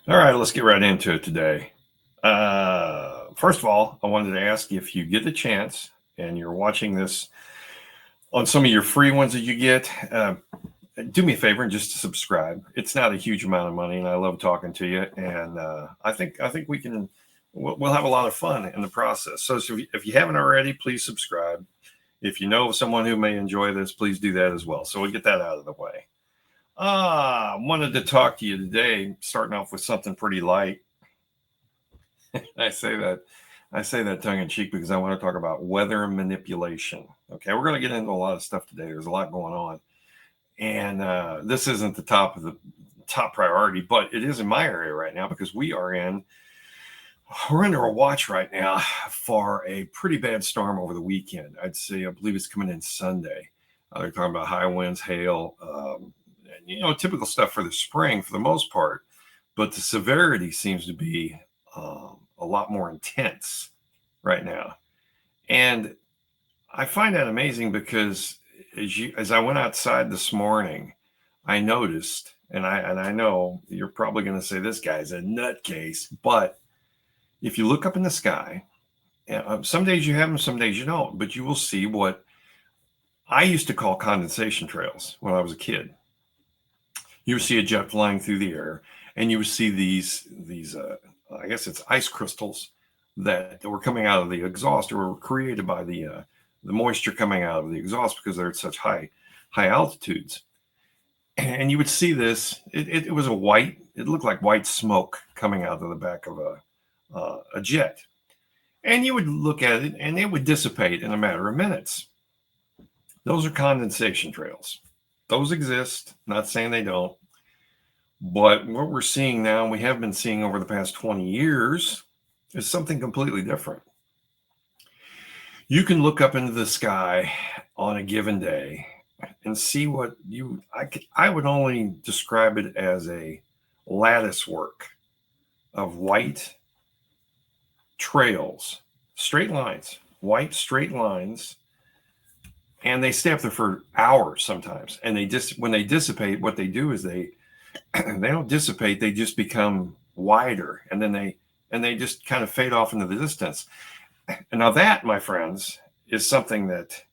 All right, let's get right into it today. First of all, I wanted to ask if you get the chance and you're watching this on some of your free ones that you get, do me a favor and just subscribe. It's not a huge amount of money, and I love talking to you. And I think we'll have a lot of fun in the process. So if you haven't already, please subscribe. If you know someone who may enjoy this, please do that as well. So we'll get that out of the way. Wanted to talk to you today, starting off with something pretty light. I say that tongue in cheek because I want to talk about weather manipulation. Okay, we're going to get into a lot of stuff today. There's a lot going on, and this isn't the top priority, but it is in my area right now because we're under a watch right now for a pretty bad storm over the weekend. I believe it's coming in Sunday. They're talking about high winds, hail, and, typical stuff for the spring for the most part, but the severity seems to be a lot more intense right now. And I find that amazing because as I went outside this morning, I noticed, and I know you're probably going to say this guy's a nutcase, but if you look up in the sky, some days you have them, some days you don't, but you will see what I used to call condensation trails when I was a kid. You would see a jet flying through the air, and you would see these I guess it's ice crystals that were coming out of the exhaust, or were created by the moisture coming out of the exhaust because they're at such high altitudes. And you would see this. It was it looked like white smoke coming out of the back of a jet. And you would look at it, and it would dissipate in a matter of minutes. Those are condensation trails. Those exist. Not saying they don't. But what we're seeing now, and we have been seeing over the past 20 years, is something completely different. You can look up into the sky on a given day and see what I would only describe it as a lattice work of white trails, straight lines, white straight lines, and they stay up there for hours sometimes. And when they dissipate, what they do is they don't dissipate, they just become wider, and then they just kind of fade off into the distance. And now that, my friends, is something that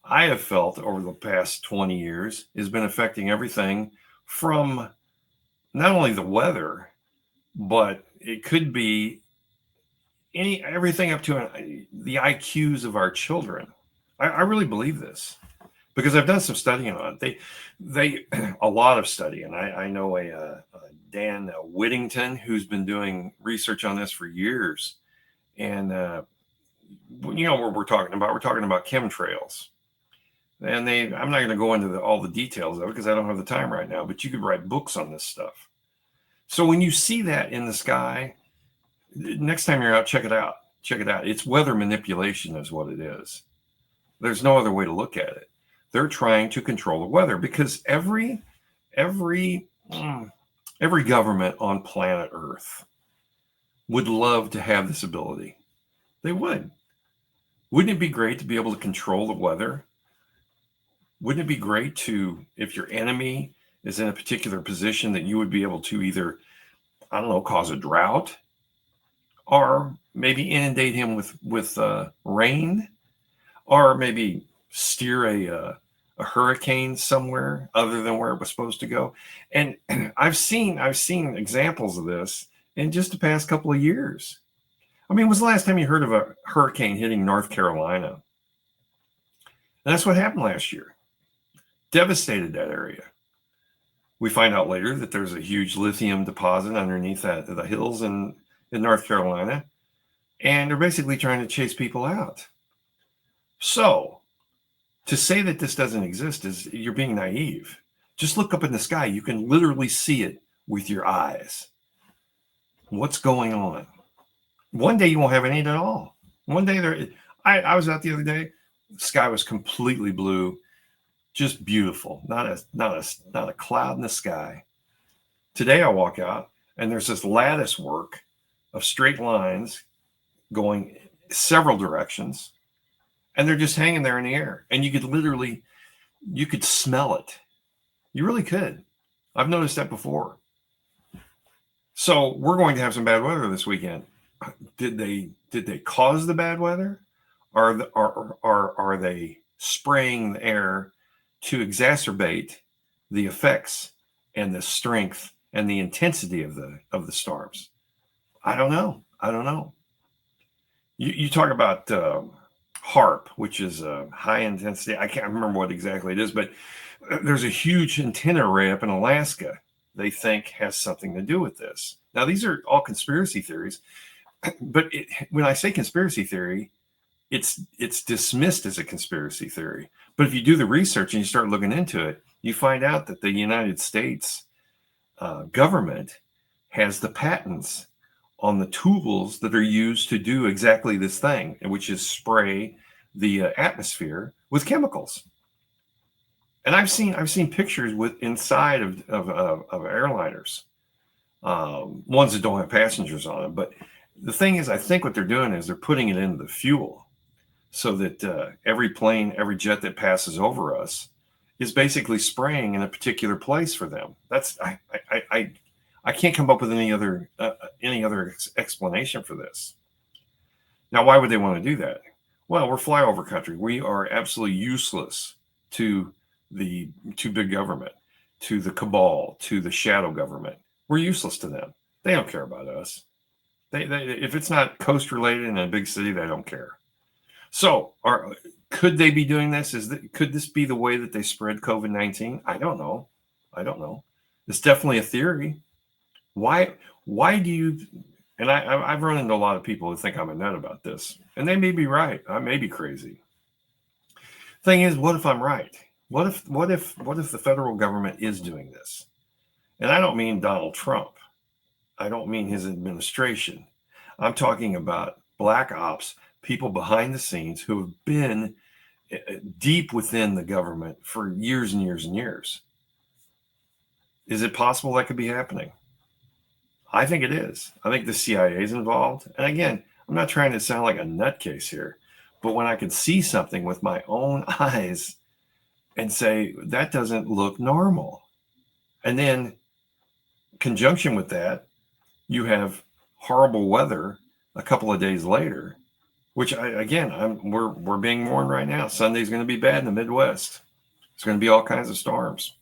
I have felt over the past 20 years has been affecting everything from not only the weather, but it could be everything up to the IQs of our children. I really believe this because I've done some studying on it. They a lot of study, and I know a Dan Whittington who's been doing research on this for years, and you know what we're talking about. We're talking about chemtrails, and I'm not going to go into all the details of it because I don't have the time right now. But you could write books on this stuff. So when you see that in the sky, next time you're out, check it out. Check it out. It's weather manipulation, is what it is. There's no other way to look at it. They're trying to control the weather because every government on planet Earth would love to have this ability. They would. Wouldn't it be great to be able to control the weather? Wouldn't it be great if your enemy is in a particular position, that you would be able to either, I don't know, cause a drought, or maybe inundate him with rain, or maybe steer a hurricane somewhere other than where it was supposed to go. And I've seen examples of this in just the past couple of years. I mean, when was the last time you heard of a hurricane hitting North Carolina? And that's what happened last year. Devastated that area. We find out later that there's a huge lithium deposit underneath the hills in North Carolina, and they're basically trying to chase people out. So to say that this doesn't exist is you're being naive. Just look up in the sky. You can literally see it with your eyes. What's going on? One day you won't have any at all. One day I was out the other day. The sky was completely blue, just beautiful. Not a cloud in the sky. Today I walk out and there's this lattice work of straight lines going several directions, and they're just hanging there in the air. And you could smell it. You really could. I've noticed that before. So we're going to have some bad weather this weekend. Did they cause the bad weather? Are they spraying the air to exacerbate the effects and the strength and the intensity of the storms? I don't know. I don't know. You talk about HARP, which is a high intensity. I can't remember what exactly it is, but there's a huge antenna array up in Alaska they think has something to do with this. Now, these are all conspiracy theories, but when I say conspiracy theory, it's dismissed as a conspiracy theory. But if you do the research and you start looking into it, you find out that the United States government has the patents on the tools that are used to do exactly this thing, which is spray the atmosphere with chemicals. And I've seen pictures with inside of airliners, ones that don't have passengers on them. But the thing is, I think what they're doing is they're putting it into the fuel, so that every plane, every jet that passes over us is basically spraying in a particular place for them. That's I can't come up with any other explanation for this. Now, why would they want to do that? Well, we're flyover country. We are absolutely useless to the to big government, to the cabal, to the shadow government. We're useless to them. They don't care about us. They if it's not coast related in a big city, they don't care. So, could they be doing this? Could this be the way that they spread COVID-19? I don't know. I don't know. It's definitely a theory. Why do you? And I've run into a lot of people who think I'm a nut about this, and they may be right. I may be crazy. Thing is, what if I'm right? What if the federal government is doing this? And I don't mean Donald Trump. I don't mean his administration. I'm talking about black ops, people behind the scenes who have been deep within the government for years and years and years. Is it possible that could be happening? I think it is. I think the CIA is involved. And again, I'm not trying to sound like a nutcase here, but when I can see something with my own eyes and say, that doesn't look normal. And then, conjunction with that, you have horrible weather a couple of days later, which we're being warned right now. Sunday's going to be bad in the Midwest. It's going to be all kinds of storms,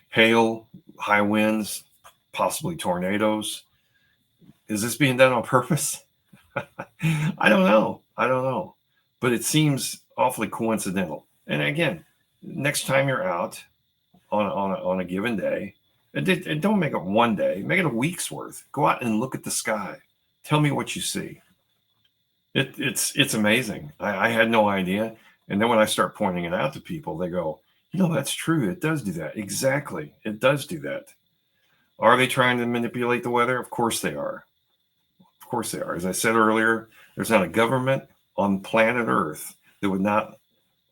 hail, high winds, possibly tornadoes. Is this being done on purpose? I don't know. But it seems awfully coincidental. And again, next time you're out on a given day, and don't make it one day, make it a week's worth. Go out and look at the sky. Tell me what you see. It's amazing. I had no idea. And then when I start pointing it out to people, they go, that's true. It does do that. Exactly. It does do that. Are they trying to manipulate the weather? Of course they are. Of course they are. As I said earlier, there's not a government on planet Earth that would not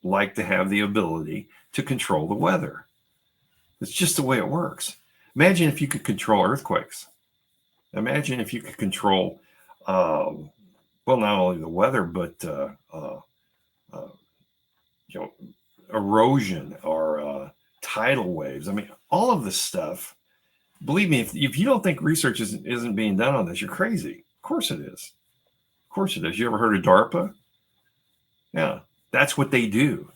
like to have the ability to control the weather. It's just the way it works. Imagine if you could control earthquakes. Imagine if you could control, not only the weather, but erosion or tidal waves. I mean, all of this stuff. Believe me, if you don't think research isn't being done on this, you're crazy. Of course it is. Of course it is. You ever heard of DARPA? Yeah, that's what they do.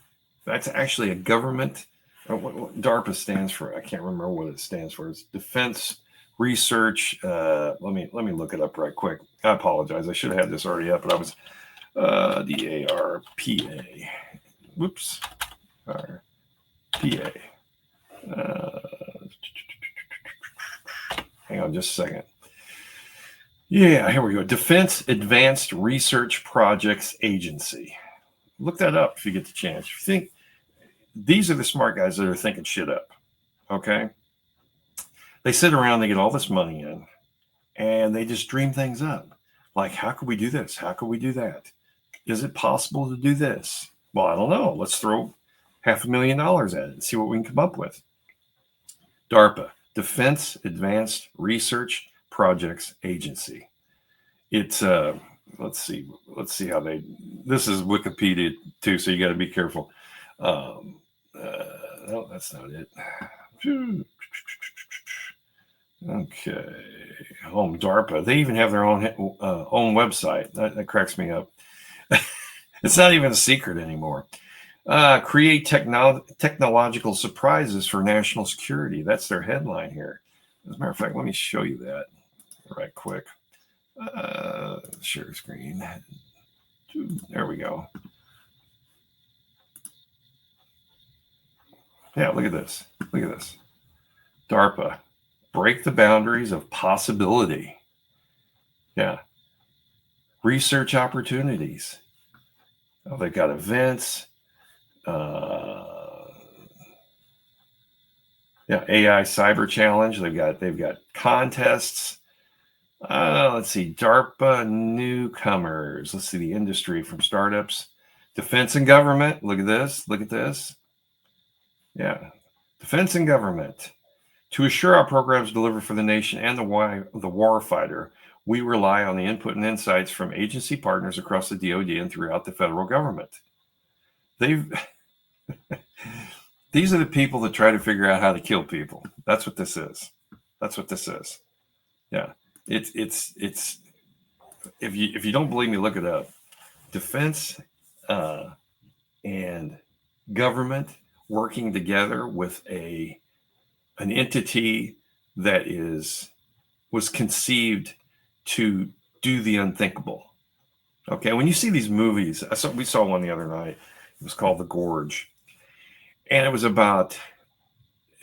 That's actually a government. What DARPA stands for? I can't remember what it stands for. It's Defense Research. Let me look it up right quick. I apologize. I should have had this already up, but I was DARPA. Whoops. RPA. Hang on just a second. Yeah, here we go. Defense Advanced Research Projects Agency. Look that up if you get the chance. If you think these are the smart guys that are thinking shit up, okay? They sit around, they get all this money in, and they just dream things up. Like, how could we do this? How could we do that? Is it possible to do this? Well, I don't know. Let's throw $500,000 at it and see what we can come up with. DARPA, Defense Advanced Research Projects Agency. It's let's see how this is Wikipedia too, so you got to be careful. No, that's not it. Okay, DARPA. They even have their own website. That cracks me up. It's not even a secret anymore. Create technological surprises for national security. That's their headline here. As a matter of fact, let me show you that right quick. Share screen. There we go. Yeah, look at this. Look at this. DARPA, break the boundaries of possibility. Yeah. Research opportunities. Oh, they've got events. AI Cyber Challenge. They've got contests. Let's see, DARPA newcomers. Let's see the industry from startups, defense and government. Look at this. Look at this. Yeah, defense and government. To assure our programs deliver for the nation and the warfighter, we rely on the input and insights from agency partners across the DoD and throughout the federal government. These are the people that try to figure out how to kill people. That's what this is. That's what this is. Yeah, it's if you don't believe me, look it up. Defense and government working together with an entity that was conceived to do the unthinkable. Okay, when you see these movies, we saw one the other night. It was called The Gorge, and it was about.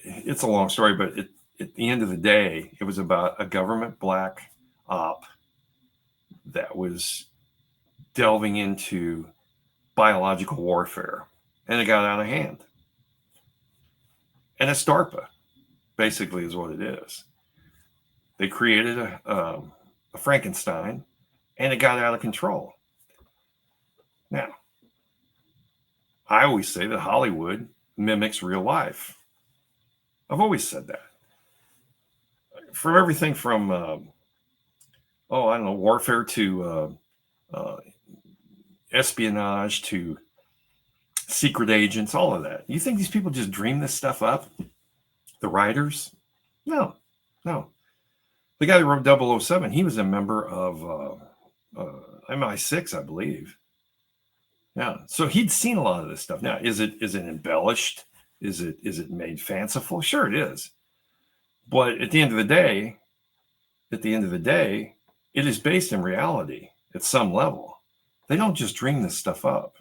It's a long story, but at the end of the day, it was about a government black op that was delving into biological warfare, and it got out of hand. And it's DARPA, basically, is what it is. They created a Frankenstein, and it got out of control. Now, I always say that Hollywood mimics real life. I've always said that. From everything from, I don't know, warfare to espionage to secret agents, all of that. You think these people just dream this stuff up? The writers? No. The guy that wrote 007, he was a member of MI6, I believe. Yeah. So he'd seen a lot of this stuff. Now, is it embellished? Is it made fanciful? Sure, it is. But at the end of the day, it is based in reality at some level. They don't just dream this stuff up.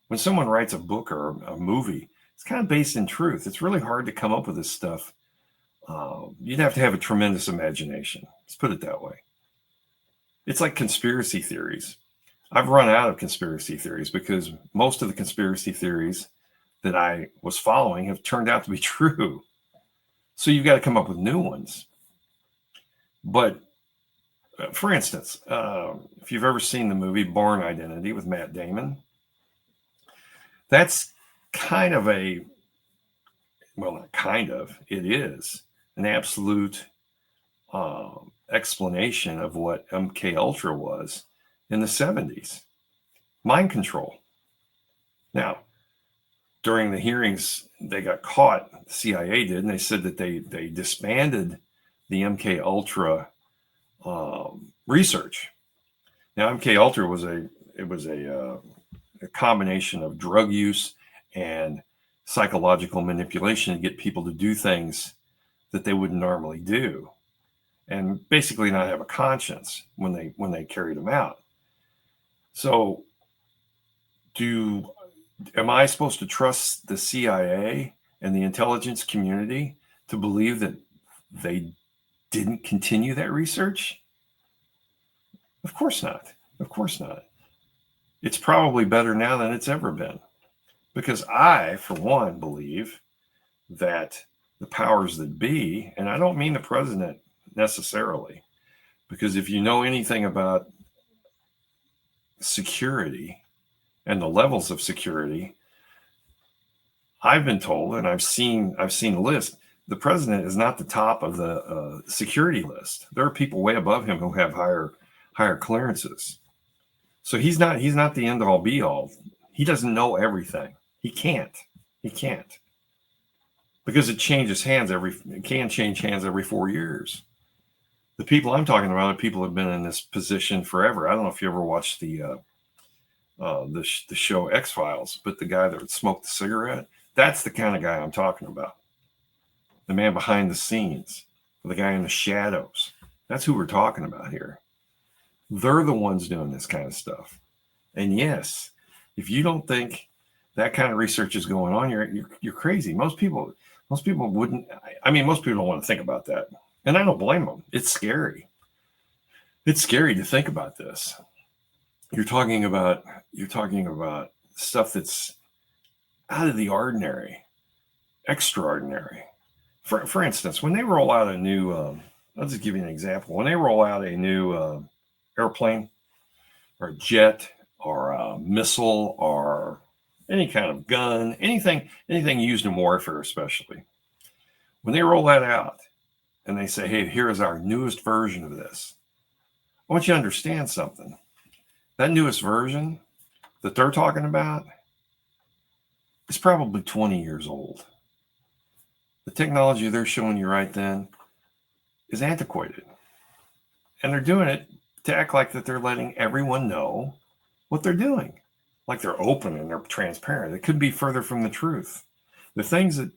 When someone writes a book or a movie, it's kind of based in truth. It's really hard to come up with this stuff. You'd have to have a tremendous imagination. Let's put it that way. It's like conspiracy theories. I've run out of conspiracy theories because most of the conspiracy theories that I was following have turned out to be true. So you've got to come up with new ones. But for instance, if you've ever seen the movie Bourne Identity with Matt Damon, that's kind of it is an absolute explanation of what MK Ultra was in the 70s. Mind control. Now, during the hearings, they got caught, the CIA did, and they said that they disbanded the MK Ultra research. Now, MK Ultra was a combination of drug use and psychological manipulation to get people to do things that they wouldn't normally do, and basically not have a conscience when they carried them out. So, am I supposed to trust the CIA and the intelligence community to believe that they didn't continue that research? Of course not. Of course not. It's probably better now than it's ever been, because I, for one, believe that the powers that be, and I don't mean the president necessarily, because if you know anything about security and the levels of security, I've been told, and I've seen a list, the president is not the top of the security list. There are people way above him who have higher clearances. So he's not the end all be all. He doesn't know everything. He can't. Because it can change hands every 4 years. The people I'm talking about are people who have been in this position forever. I don't know if you ever watched the show X-Files, but the guy that smoked the cigarette, that's the kind of guy I'm talking about. The man behind the scenes, the guy in the shadows. That's who we're talking about here. They're the ones doing this kind of stuff. And yes, if you don't think that kind of research is going on, you're crazy. Most people wouldn't. I mean, most people don't want to think about that, and I don't blame them. It's scary. It's scary to think about this. You're talking about stuff that's out of the ordinary, extraordinary. For instance, when they roll out a new, I'll just give you an example. When they roll out a new airplane or jet or a missile or any kind of gun, anything used in warfare, especially, when they roll that out and they say, hey, here is our newest version of this, I want you to understand something. That newest version that they're talking about is probably 20 years old. The technology they're showing you right then is antiquated. And they're doing it to act like that they're letting everyone know what they're doing. Like they're open and they're transparent. It couldn't be further from the truth. The things that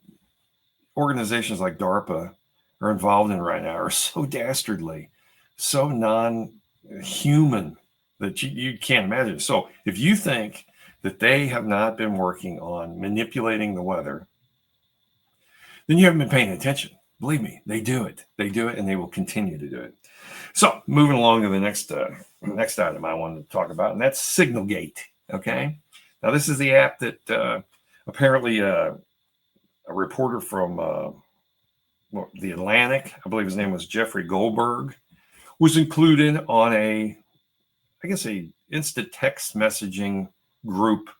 organizations like DARPA are involved in right now are so dastardly, so non-human that you can't imagine. So if you think that they have not been working on manipulating the weather, then you haven't been paying attention. Believe me, they do it. They do it, and they will continue to do it. So moving along to the next item I wanted to talk about, and that's Signalgate. Okay. Now this is the app that apparently a reporter from the Atlantic, I believe his name was Jeffrey Goldberg, was included on a instant text messaging group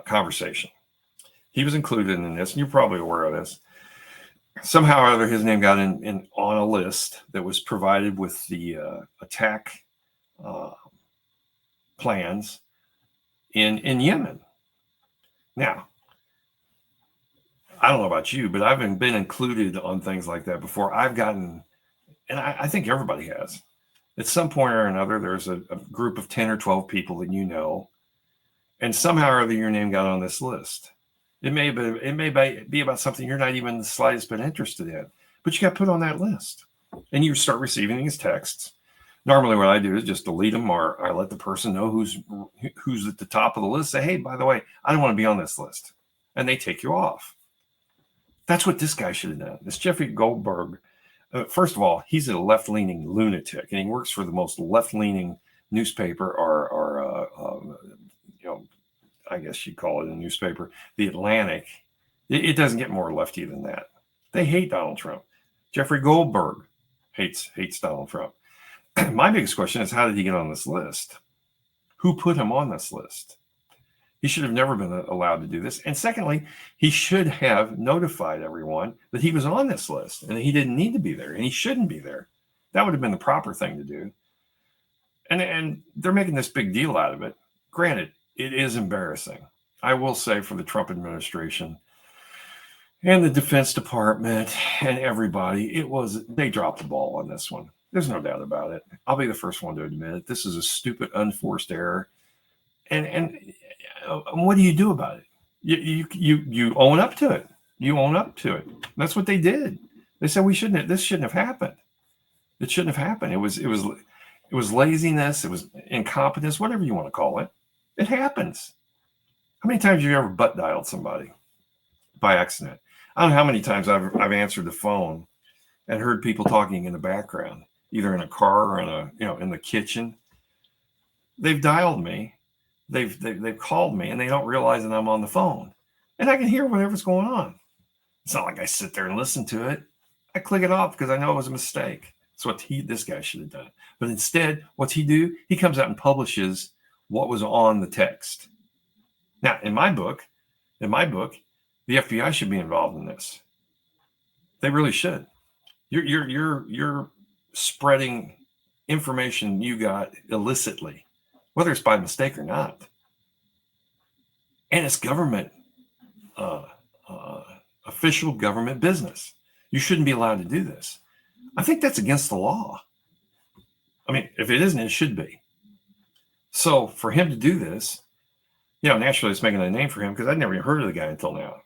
conversation. He was included in this, and you're probably aware of this. Somehow or other, his name got in on a list that was provided with the attack plans in Yemen. Now, I don't know about you, but I've been included on things like that before. I've gotten, and I think everybody has. At some point or another, there's a group of 10 or 12 people that you know, and somehow or other your name got on this list. It may be about something you're not even the slightest bit interested in, but you got put on that list. And you start receiving these texts. Normally what I do is just delete them, or I let the person know who's at the top of the list, say, hey, by the way, I don't want to be on this list. And they take you off. That's what this guy should have done. This Jeffrey Goldberg, first of all, he's a left-leaning lunatic, and he works for the most left-leaning newspaper, or I guess you'd call it a newspaper, the Atlantic. It doesn't get more lefty than that. They hate Donald Trump. Jeffrey Goldberg hates Donald Trump. My biggest question is, how did he get on this list? Who put him on this list? He should have never been allowed to do this. And secondly, he should have notified everyone that he was on this list and that he didn't need to be there and he shouldn't be there. That would have been the proper thing to do. And they're making this big deal out of it. Granted, it is embarrassing. I will say, for the Trump administration and the Defense Department and everybody, they dropped the ball on this one. There's no doubt about it. I'll be the first one to admit it. This is a stupid, unforced error. And what do you do about it? You own up to it. You own up to it. That's what they did. They said this shouldn't have happened. It shouldn't have happened. It was laziness. It was incompetence, whatever you want to call it. It happens. How many times have you ever butt dialed somebody by accident? I don't know how many times I've answered the phone and heard people talking in the background, either in a car or in the kitchen. They've dialed me. They've called me, and they don't realize that I'm on the phone, and I can hear whatever's going on. It's not like I sit there and listen to it. I click it off because I know it was a mistake. That's what this guy should have done. But instead, what's he do? He comes out and publishes what was on the text. Now, in my book, the FBI should be involved in this. They really should. You're spreading information you got illicitly, whether it's by mistake or not. And it's government, official government business. You shouldn't be allowed to do this. I think that's against the law. I mean, if it isn't, it should be. So for him to do this, naturally it's making a name for him, because I'd never even heard of the guy until now.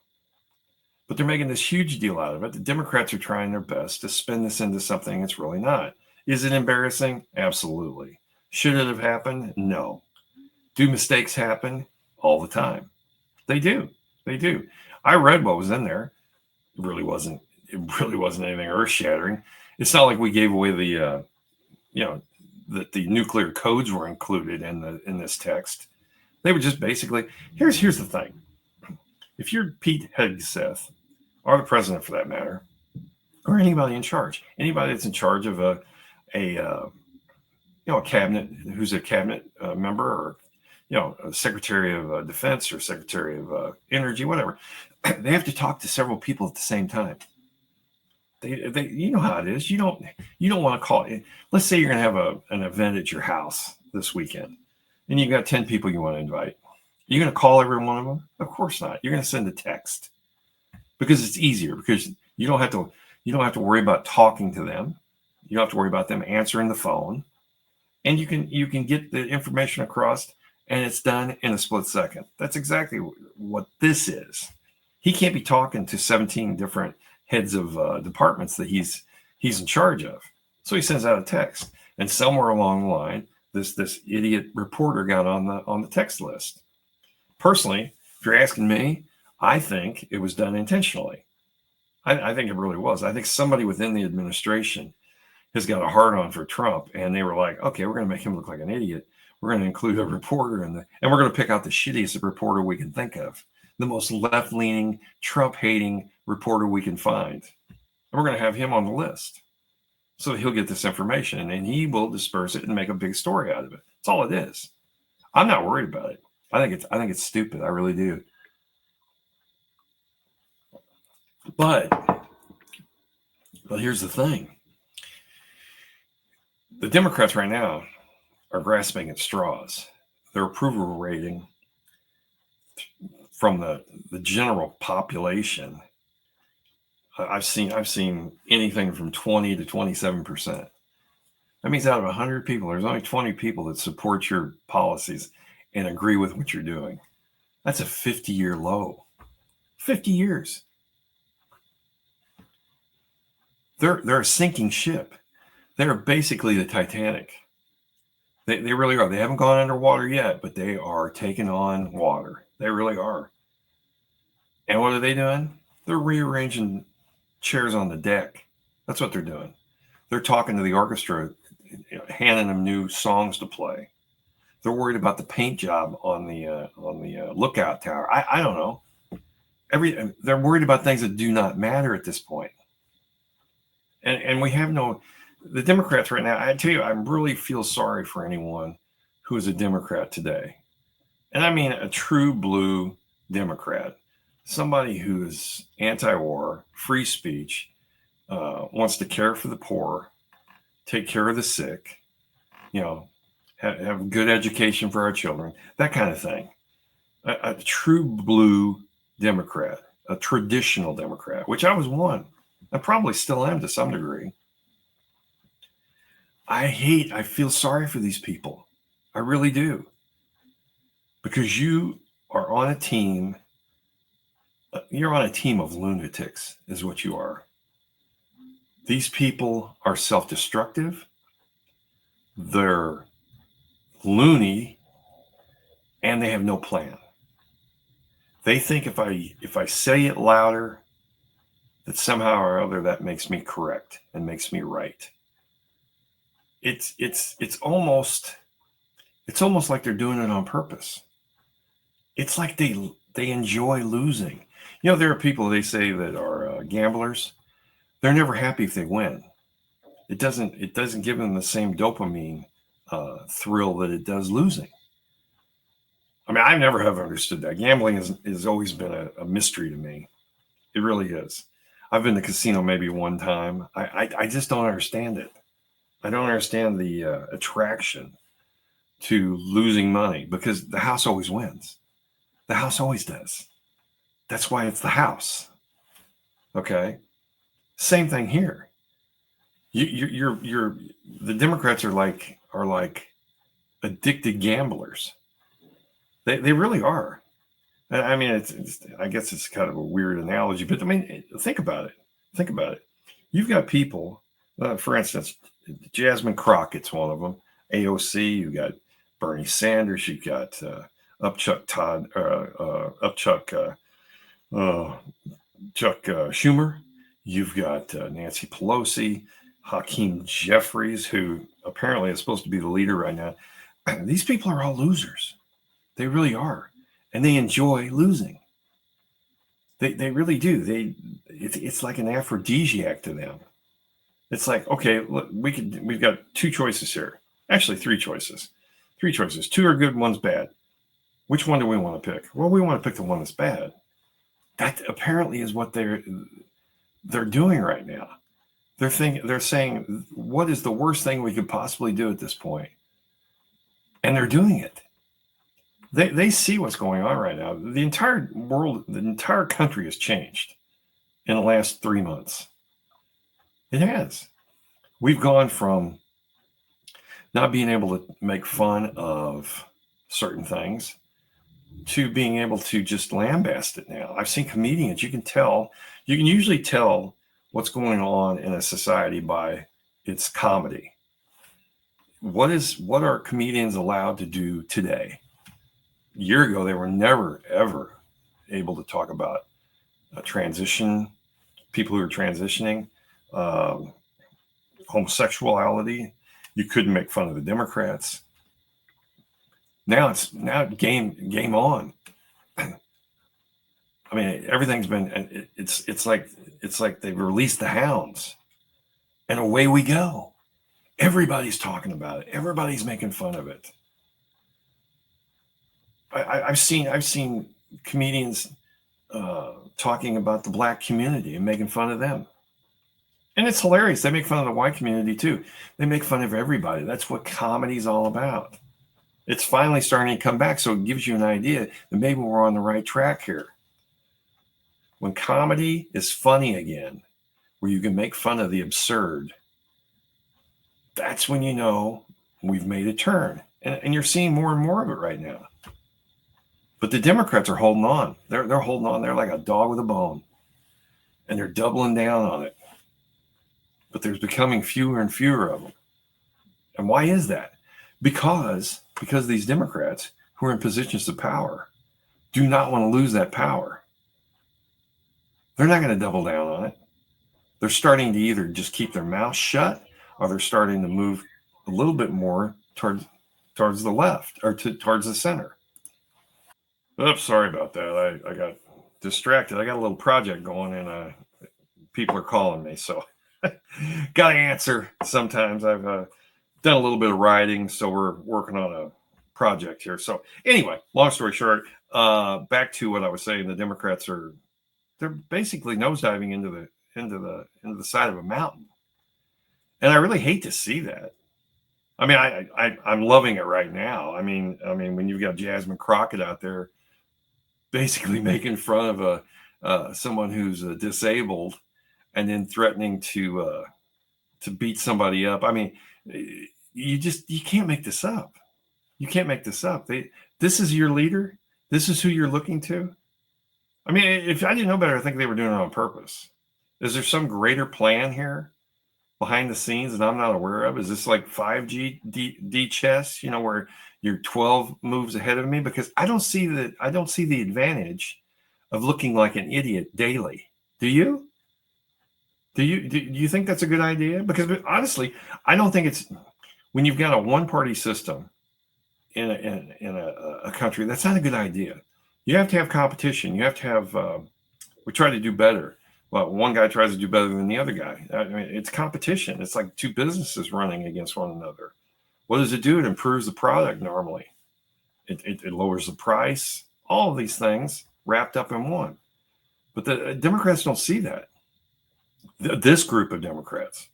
But they're making this huge deal out of it. The Democrats are trying their best to spin this into something it's really not. Is it embarrassing? Absolutely. Should it have happened? No. Do mistakes happen? All the time. They do. They do. I read what was in there. It really wasn't anything earth-shattering. It's not like we gave away the that the nuclear codes were included in this text. They were just basically, here's the thing. If you're Pete Hegseth, or the president for that matter, or anybody in charge, anybody that's in charge of a cabinet, who's a cabinet member, or a secretary of defense, or secretary of energy, whatever, they have to talk to several people at the same time. They you know how it is. You don't want to call it. Let's say you're going to have an event at your house this weekend, and you've got 10 people you want to invite. You're going to call every one of them? Of course not. You're going to send a text, because it's easier, because you don't have to worry about talking to them. You don't have to worry about them answering the phone, and you can get the information across, and it's done in a split second. That's exactly what this is. He can't be talking to 17 different heads of departments that he's in charge of. So he sends out a text, and somewhere along the line, this idiot reporter got on the text list. Personally, if you're asking me, I think it was done intentionally. I think it really was. I think somebody within the administration has got a hard-on for Trump, and they were like, okay, we're going to make him look like an idiot. We're going to include a reporter and we're going to pick out the shittiest reporter we can think of, the most left-leaning, Trump-hating reporter we can find. And we're going to have him on the list, so he'll get this information, and he will disperse it and make a big story out of it. That's all it is. I'm not worried about it. I think it's stupid. I really do. But here's the thing. The Democrats right now are grasping at straws. Their approval rating from the general population, I've seen anything from 20 to 27%. That means out of 100 people, there's only 20 people that support your policies and agree with what you're doing. That's a 50-year low. 50 years. They're a sinking ship. They're basically the Titanic. They really are. They haven't gone underwater yet, but they are taking on water. They really are. And what are they doing? They're rearranging chairs on the deck. That's what they're doing. They're talking to the orchestra, handing them new songs to play. They're worried about the paint job on the lookout tower. I don't know. They're worried about things that do not matter at this point. And we have the Democrats right now. I tell you, I really feel sorry for anyone who is a Democrat today. And I mean a true blue Democrat, somebody who is anti-war, free speech, wants to care for the poor, take care of the sick, have good education for our children, that kind of thing. A true blue Democrat, a traditional Democrat, which I was one. I probably still am to some degree. I feel sorry for these people. I really do. Because you are on a team. You're on a team of lunatics, is what you are. These people are self-destructive. They're loony, and they have no plan. They think if I say it louder, that somehow or other that makes me correct and makes me right. It's almost like they're doing it on purpose. It's like they enjoy losing. There are people, they say, that are gamblers. They're never happy if they win. It doesn't give them the same dopamine thrill that it does losing. I mean, I never have understood that. Gambling has always been a mystery to me. It really is. I've been to casino maybe one time. I just don't understand it. I don't understand the attraction to losing money, because the house always wins. The house always does. That's why it's the house. Okay? Same thing here. You're the Democrats are like addicted gamblers. They really are. I mean, I guess it's kind of a weird analogy, but I mean, think about it. Think about it. You've got people, for instance, Jasmine Crockett's one of them. AOC. You got Bernie Sanders. You got Upchuck Todd, Upchuck Chuck Schumer. You've got Nancy Pelosi, Hakeem Jeffries, who apparently is supposed to be the leader right now. These people are all losers. They really are, and they enjoy losing. They really do. It's like an aphrodisiac to them. It's like, okay, look, we've got two choices here. Actually, three choices. Three choices. Two are good, one's bad. Which one do we want to pick? Well, we want to pick the one that's bad. That apparently is what they're doing right now. They're saying, what is the worst thing we could possibly do at this point? And they're doing it. They see what's going on right now. The entire world, the entire country has changed in the last 3 months. It has. We've gone from not being able to make fun of certain things to being able to just lambast it now. I've seen comedians, you can usually tell what's going on in a society by its comedy. What are comedians allowed to do today? A year ago, they were never, ever able to talk about transition, people who are transitioning, homosexuality. You couldn't make fun of the Democrats. Now game on. I mean, everything's been. It's like they've released the hounds, and away we go. Everybody's talking about it. Everybody's making fun of it. I've seen comedians talking about the black community and making fun of them, and it's hilarious. They make fun of the white community too. They make fun of everybody. That's what comedy's all about. It's finally starting to come back, so it gives you an idea that maybe we're on the right track here. When comedy is funny again, where you can make fun of the absurd, that's when you know we've made a turn. And you're seeing more and more of it right now. But the Democrats are holding on. They're holding on. They're like a dog with a bone. And they're doubling down on it. But there's becoming fewer and fewer of them. And why is that? Because these Democrats who are in positions of power do not want to lose that power. They're not going to double down on it. They're starting to either just keep their mouth shut, or they're starting to move a little bit more towards the left or towards the center. Oops, sorry about that. I got distracted. I got a little project going, and people are calling me, so got to answer. Sometimes I've done a little bit of writing, so we're working on a project here. So anyway, long story short, back to what I was saying. The Democrats they're basically nosediving into the side of a mountain, and I really hate to see that. I mean, I'm loving it right now. I mean, when you've got Jasmine Crockett out there, basically making fun of someone who's disabled, and then threatening to beat somebody up. I mean, you can't make this up. You can't make this up. This is your leader. This is who you're looking to. I mean, if I didn't know better, I think they were doing it on purpose. Is there some greater plan here behind the scenes that I'm not aware of? Is this like 5G chess, where you're 12 moves ahead of me? Because I don't see the advantage of looking like an idiot daily. Do you? Do you think that's a good idea? Because honestly, I don't think it's, when you've got a one-party system in a country, that's not a good idea. You have to have competition. You have to have. We try to do better. Well, one guy tries to do better than the other guy. I mean, it's competition. It's like two businesses running against one another. What does it do? It improves the product normally. It lowers the price. All of these things wrapped up in one. But the Democrats don't see that. This group of Democrats.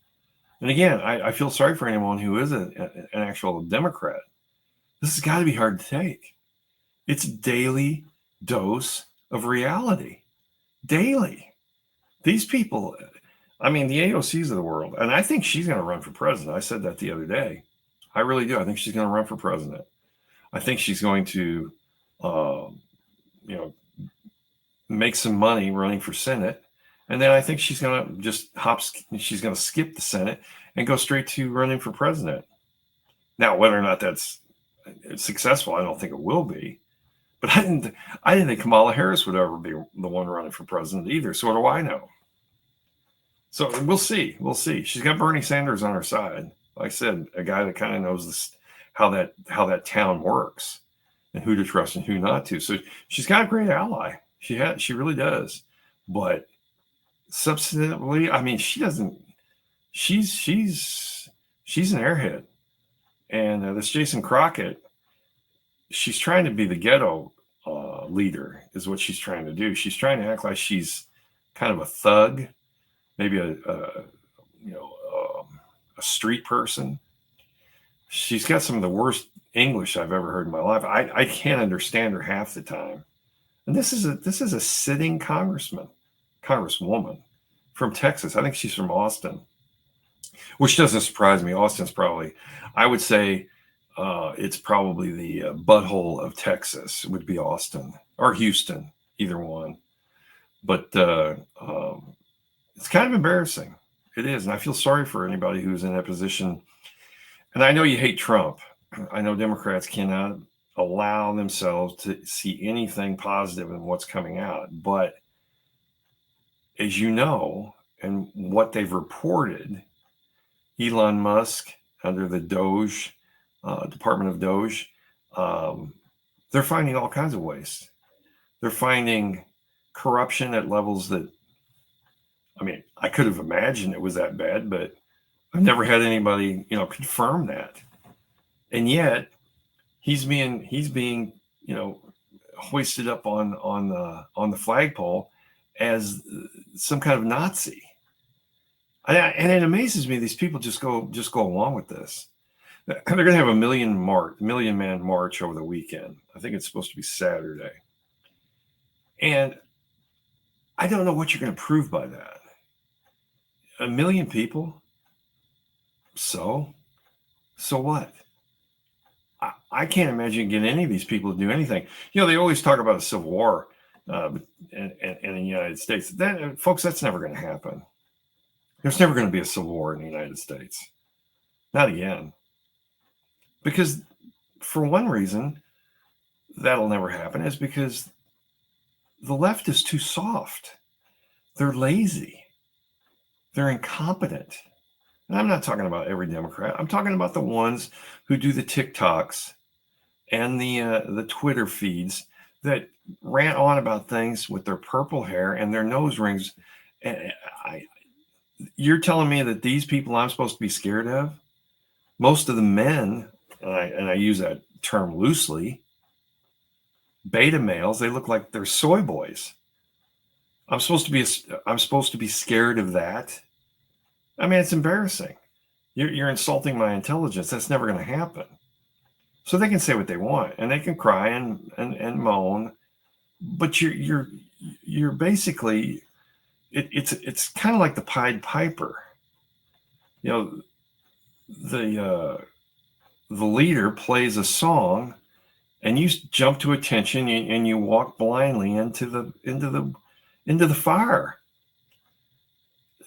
And again, I feel sorry for anyone who is an actual Democrat. This has got to be hard to take. It's a daily dose of reality. Daily. These people, I mean, the AOCs of the world, and I think she's going to run for president. I said that the other day. I really do. I think she's going to run for president. I think she's going to, uh, you know, make some money running for Senate. And then I think she's going to just she's going to skip the Senate and go straight to running for president. Now, whether or not that's successful, I don't think it will be. But I didn't think Kamala Harris would ever be the one running for president either. So what do I know? So we'll see. We'll see. She's got Bernie Sanders on her side. Like I said, a guy that kind of knows this, how that town works and who to trust and who not to. So she's got a great ally. She really does. But substantively, I mean, she doesn't. She's an airhead, and this Jason Crockett. She's trying to be the ghetto leader, is what she's trying to do. She's trying to act like she's kind of a thug, maybe a street person. She's got some of the worst English I've ever heard in my life. I can't understand her half the time. And this is a sitting congresswoman from Texas. I think she's from Austin, which doesn't surprise me. Austin's probably, I would say, it's probably the butthole of Texas would be Austin or Houston, either one. But it's kind of embarrassing. It is. And I feel sorry for anybody who's in that position. And I know you hate Trump. I know Democrats cannot allow themselves to see anything positive in what's coming out. But as you know, and what they've reported, Elon Musk under the Doge, Department of Doge, they're finding all kinds of waste. They're finding corruption at levels that, I mean, I could have imagined it was that bad, but I've never had anybody, confirm that. And yet he's being, hoisted up on the flagpole as some kind of Nazi. And it amazes me, these people just go along with this. They're going to have a million man march over the weekend. I think it's supposed to be Saturday. And I don't know what you're going to prove by that. 1 million people? So what? I can't imagine getting any of these people to do anything. They always talk about a civil war in the United States. Folks, that's never going to happen. There's never going to be a civil war in the United States. Not again. Because for one reason, that'll never happen is because the left is too soft. They're lazy. They're incompetent. And I'm not talking about every Democrat. I'm talking about the ones who do the TikToks and the Twitter feeds that rant on about things with their purple hair and their nose rings. And you're telling me that these people I'm supposed to be scared of? Most of the men, and I use that term loosely, beta males, they look like they're soy boys. I'm supposed to be scared of that. I mean, it's embarrassing. You're insulting my intelligence. That's never going to happen. So they can say what they want, and they can cry and moan, but you're basically it's kind of like the Pied Piper. The leader plays a song, and you jump to attention, and you walk blindly into the fire.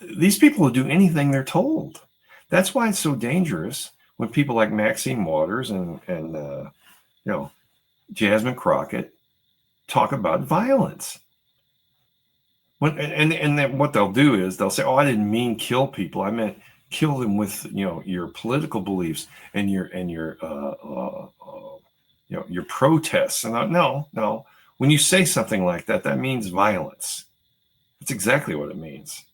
These people will do anything they're told. That's why it's so dangerous when people like Maxine Waters and Jasmine Crockett talk about violence. And then what they'll do is they'll say, "Oh, I didn't mean kill people. I meant kill them with your political beliefs and your protests." And no. When you say something like that, that means violence. That's exactly what it means.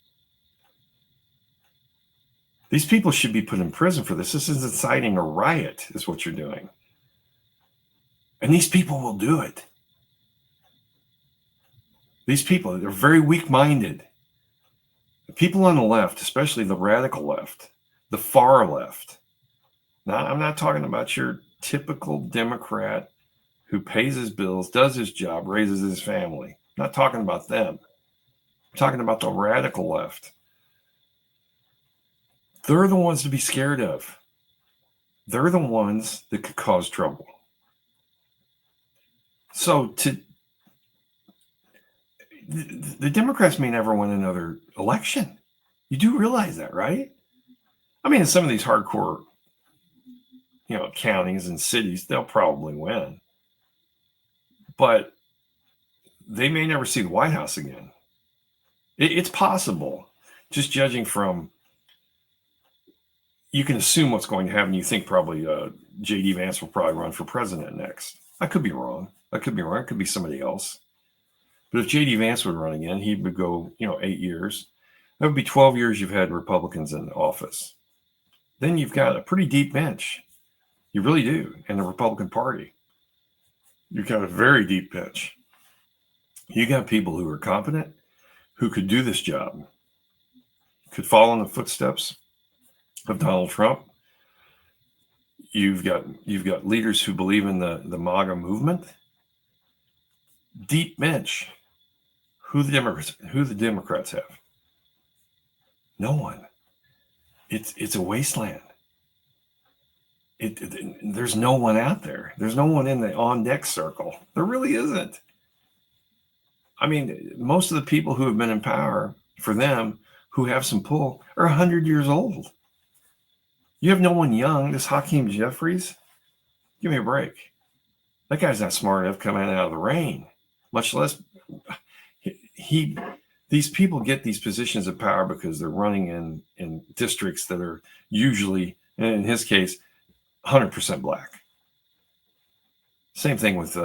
These people should be put in prison for this. This is inciting a riot, is what you're doing. And these people will do it. These people, they're very weak-minded. The people on the left, especially the radical left, the far left. Now, I'm not talking about your typical Democrat who pays his bills, does his job, raises his family. I'm not talking about them. I'm talking about the radical left. They're the ones to be scared of. They're the ones that could cause trouble. So the Democrats may never win another election. You do realize that, right? I mean, in some of these hardcore, counties and cities, they'll probably win. But they may never see the White House again. It's possible, just judging from, you can assume what's going to happen. You think probably J.D. Vance will probably run for president next. I could be wrong. It could be somebody else. But if J.D. Vance would run again, he would go, 8 years. That would be 12 years you've had Republicans in office. Then you've got a pretty deep bench. You really do. In the Republican Party. You've got a very deep bench. You got people who are competent, who could do this job, could follow in the footsteps of Donald Trump. You've got leaders who believe in the MAGA movement. Deep bench. Who the Democrats have? No one. It's a wasteland. There's no one out there. There's no one in the on deck circle. There really isn't. I mean, most of the people who have been in power, for them, who have some pull, are 100 years old. You have no one young. This Hakeem Jeffries, give me a break. That guy's not smart enough coming out of the rain, much less these people get these positions of power because they're running in districts that are usually, and in his case, 100% black. Same thing with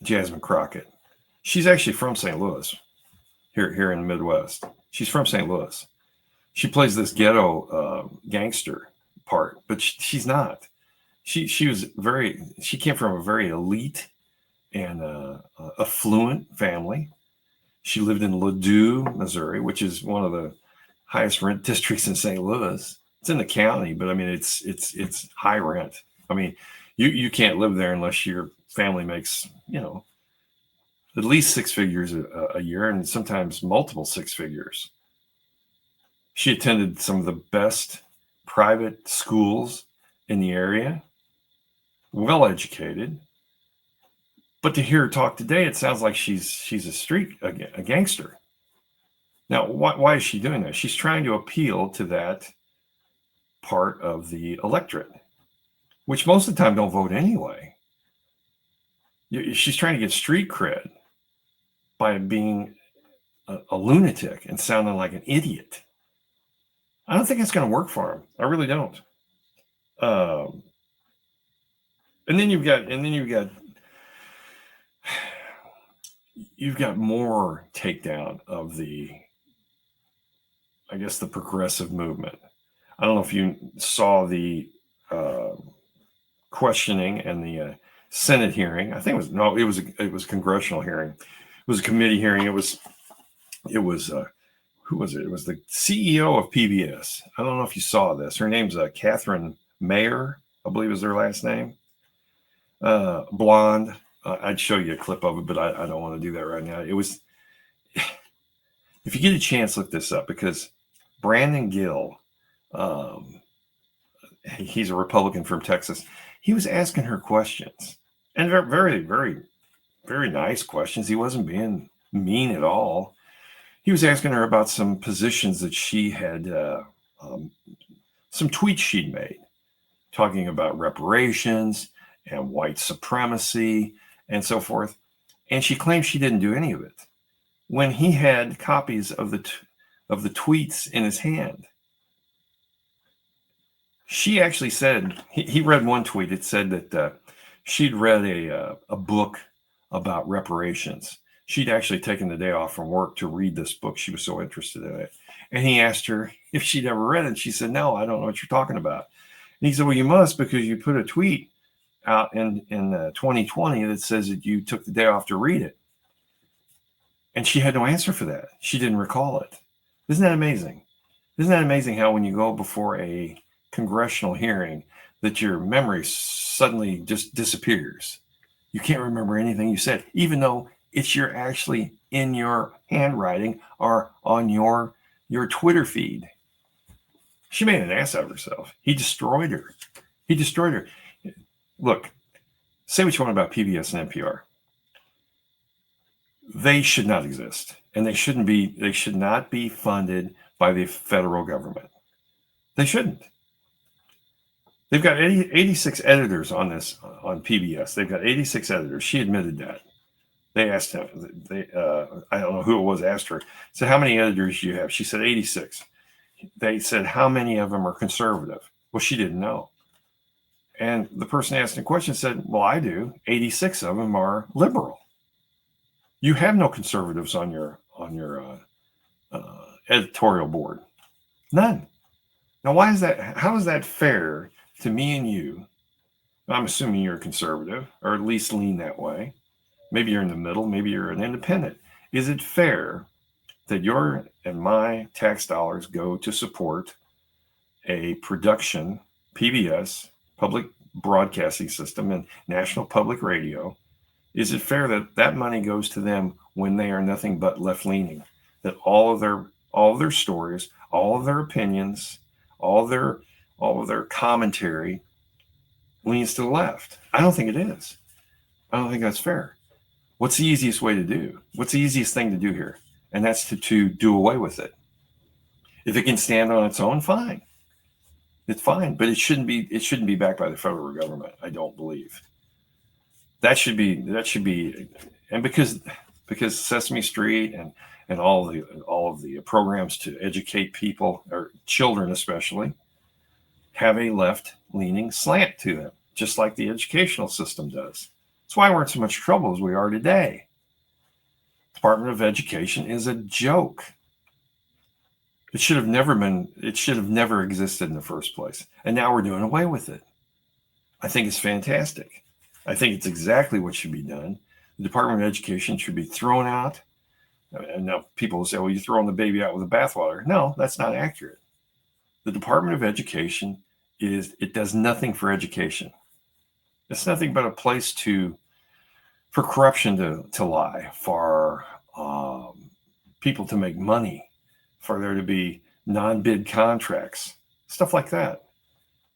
Jasmine Crockett. She's actually from St. Louis, here in the Midwest. She's from St. Louis. She plays this ghetto gangster part, but she's not. She came from a very elite and affluent family. She lived in Ladue, Missouri, which is one of the highest rent districts in St. Louis. It's in the county, but I mean, it's high rent. I mean, you can't live there unless your family makes, at least 6 figures a year, and sometimes multiple 6 figures. She attended some of the best private schools in the area, well educated. But to hear her talk today, it sounds like she's a gangster. Now, why is she doing that? She's trying to appeal to that part of the electorate, which most of the time don't vote anyway. She's trying to get street cred by being a lunatic and sounding like an idiot. I don't think it's going to work for him. I really don't. And then you've got more takedown of the progressive movement. I don't know if you saw the questioning and the Senate hearing. I think it was a congressional hearing. It was a committee hearing. It was who was it? It was the CEO of PBS. I don't know if you saw this. Her name's Catherine Mayer, I believe is her last name. Blonde. I'd show you a clip of it, but I don't want to do that right now. It was, if you get a chance, look this up, because Brandon Gill, he's a Republican from Texas. He was asking her questions, and very, very, very nice questions. He wasn't being mean at all. He was asking her about some positions that she had, some tweets she'd made, talking about reparations and white supremacy and so forth. And she claimed she didn't do any of it, when he had copies of the tweets in his hand. She actually said, he read one tweet. It said that she'd read a book about reparations. She'd actually taken the day off from work to read this book. She was so interested in it. And he asked her if she'd ever read it. She said, no, I don't know what you're talking about. And he said, well, you must, because you put a tweet out in 2020 that says that you took the day off to read it. And she had no answer for that. She didn't recall it. Isn't that amazing? Isn't that amazing how when you go before a congressional hearing that your memory suddenly just disappears? You can't remember anything you said, even though it's actually in your handwriting or on your Twitter feed. She made an ass out of herself. He destroyed her. He destroyed her. Look, say what you want about PBS and NPR. They should not exist, and they should not be funded by the federal government. They shouldn't. They've got 86 editors on PBS. They've got 86 editors. She admitted that. They asked him, I don't know who it was, asked her, said, how many editors do you have? She said 86. They said, how many of them are conservative? Well, she didn't know. And the person asking the question said, well, I do. 86 of them are liberal. You have no conservatives on your editorial board. None. Now, why is that? How is that fair to me and you? I'm assuming you're a conservative, or at least lean that way. Maybe you're in the middle. Maybe you're an independent. Is it fair that your and my tax dollars go to support a production, PBS, public broadcasting system, and National Public Radio? Is it fair that that money goes to them when they are nothing but left-leaning? That all of their stories, all of their opinions, all of their commentary leans to the left? I don't think it is. I don't think that's fair. What's the easiest way to do? What's the easiest thing to do here? And that's to do away with it. If it can stand on its own, fine. It's fine, but it shouldn't be backed by the federal government, I don't believe. That should be, and because Sesame Street and all of the programs to educate people, or children especially, have a left-leaning slant to them, just like the educational system does. That's why we're in so much trouble as we are today. Department of Education is a joke. It should have never existed in the first place. And now we're doing away with it. I think it's fantastic. I think it's exactly what should be done. The Department of Education should be thrown out. And now people will say, well, you're throwing the baby out with the bathwater. No, that's not accurate. The Department of Education it does nothing for education. It's nothing but a place for corruption to lie, for people to make money, for there to be non-bid contracts, stuff like that.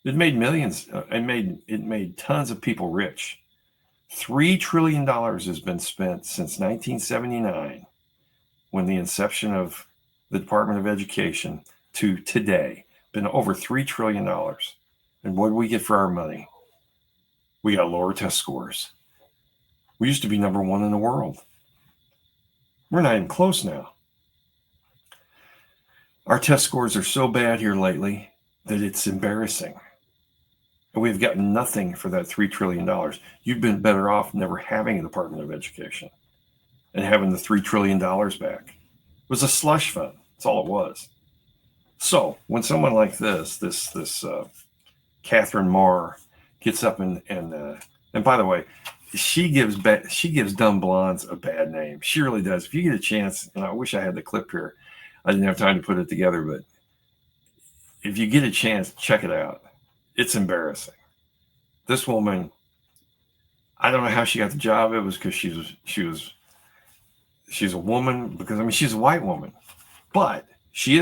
It made millions. It made tons of people rich. $3 trillion has been spent since 1979, when the inception of the Department of Education, to today. Been over $3 trillion. And what do we get for our money? We got lower test scores. We used to be number one in the world. We're not even close now. Our test scores are so bad here lately that it's embarrassing. And we've gotten nothing for that $3 trillion. You've been better off never having a Department of Education and having the $3 trillion back. It was a slush fund. That's all it was. So when someone like this Catherine Moore gets up and by the way, she gives dumb blondes a bad name. She really does. If you get a chance, and I wish I had the clip here, I didn't have time to put it together, but if you get a chance, check it out. It's embarrassing. This woman, I don't know how she got the job. It was because she's a woman, because she's a white woman, but she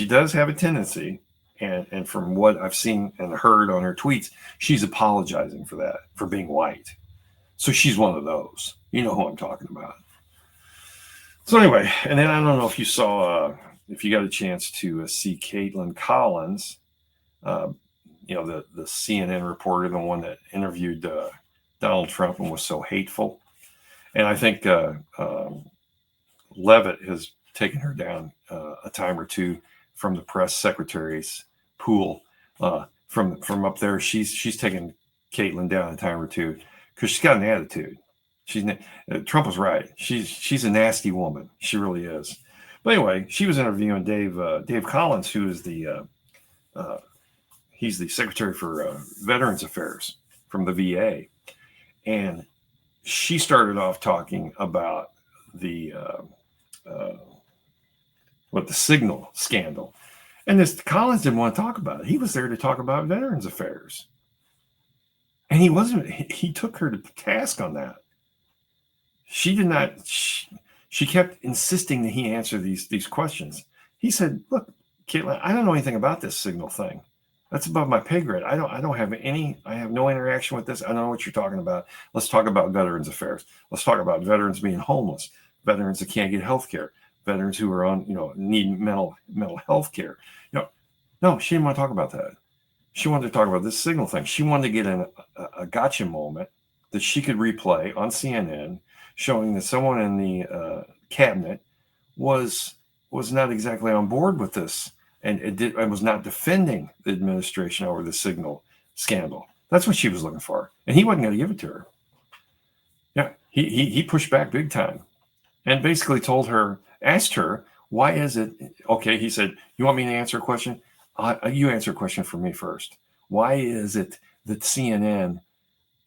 does have a tendency, and from what I've seen and heard on her tweets, she's apologizing for that, for being white. So she's one of those. You know who I'm talking about. So anyway, and then I don't know if you saw, if you got a chance to see Caitlin Collins, the CNN reporter, the one that interviewed Donald Trump and was so hateful. And I think Levitt has taken her down a time or two from the press secretary's pool. From up there, she's taken Caitlin down a time or two because she's got an attitude. Trump was right. She's a nasty woman. She really is. But anyway, she was interviewing Dave Collins, who is he's the Secretary for Veterans Affairs from the VA, and she started off talking about the Signal scandal, and this Collins didn't want to talk about it. He was there to talk about Veterans Affairs, and he wasn't. He took her to task on that. She did not. She kept insisting that he answer these questions. He said, "Look, Caitlin, I don't know anything about this Signal thing. That's above my pay grade. I don't have I have no interaction with this. I don't know what you're talking about. Let's talk about Veterans Affairs. Let's talk about veterans being homeless, veterans that can't get health care, veterans who are on, need mental health care. No, she didn't want to talk about that. She wanted to talk about this Signal thing. She wanted to get a gotcha moment that she could replay on CNN, showing that someone in the cabinet was not exactly on board with this, and was not defending the administration over the Signal scandal. That's what she was looking for, and he wasn't going to give it to her. Yeah, he pushed back big time, and basically asked her, why is it okay? He said, "You want me to answer a question? You answer a question for me first. Why is it that CNN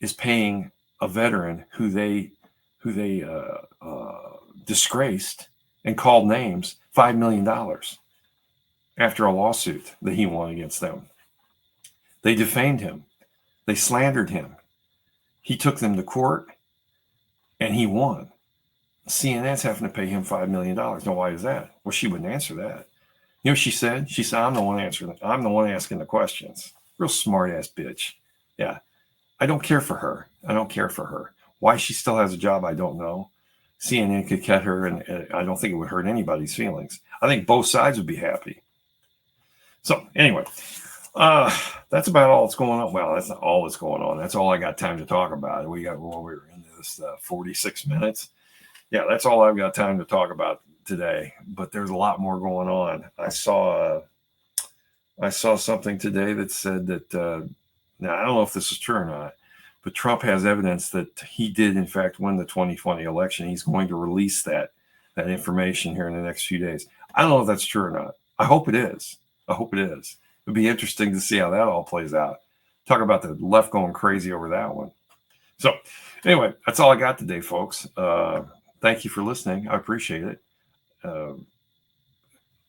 is paying a veteran who they disgraced and called names $5 million after a lawsuit that he won against them? They defamed him. They slandered him. He took them to court and he won. CNN's having to pay him $5 million. Now, why is that? Well, she wouldn't answer that. You know what she said? She said, I'm the one answering. I'm the one asking the questions. Real smart ass bitch. Yeah. I don't care for her. Why she still has a job, I don't know. CNN could cut her, and I don't think it would hurt anybody's feelings. I think both sides would be happy. So anyway, that's about all that's going on. Well, that's not all that's going on. That's all I got time to talk about. We were into this 46 minutes. Yeah, that's all I've got time to talk about today. But there's a lot more going on. I saw something today that said that now I don't know if this is true or not, but Trump has evidence that he did in fact win the 2020 election. He's going to release that information here in the next few days. I don't know if that's true or not. I hope it is. It'd be interesting to see how that all plays out. Talk about the left going crazy over that one. So anyway, that's all I got today, folks. Thank you for listening. I appreciate it.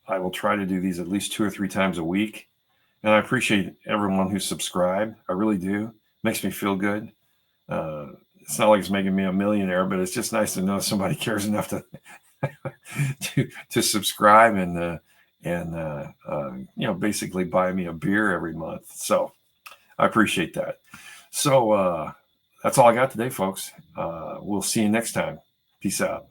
I will try to do these at least 2 or 3 times a week. And I appreciate everyone who subscribed. I really do. Makes me feel good. It's not like it's making me a millionaire, but it's just nice to know somebody cares enough to to subscribe and basically buy me a beer every month. So I appreciate that. So that's all I got today, folks. We'll see you next time. Peace out.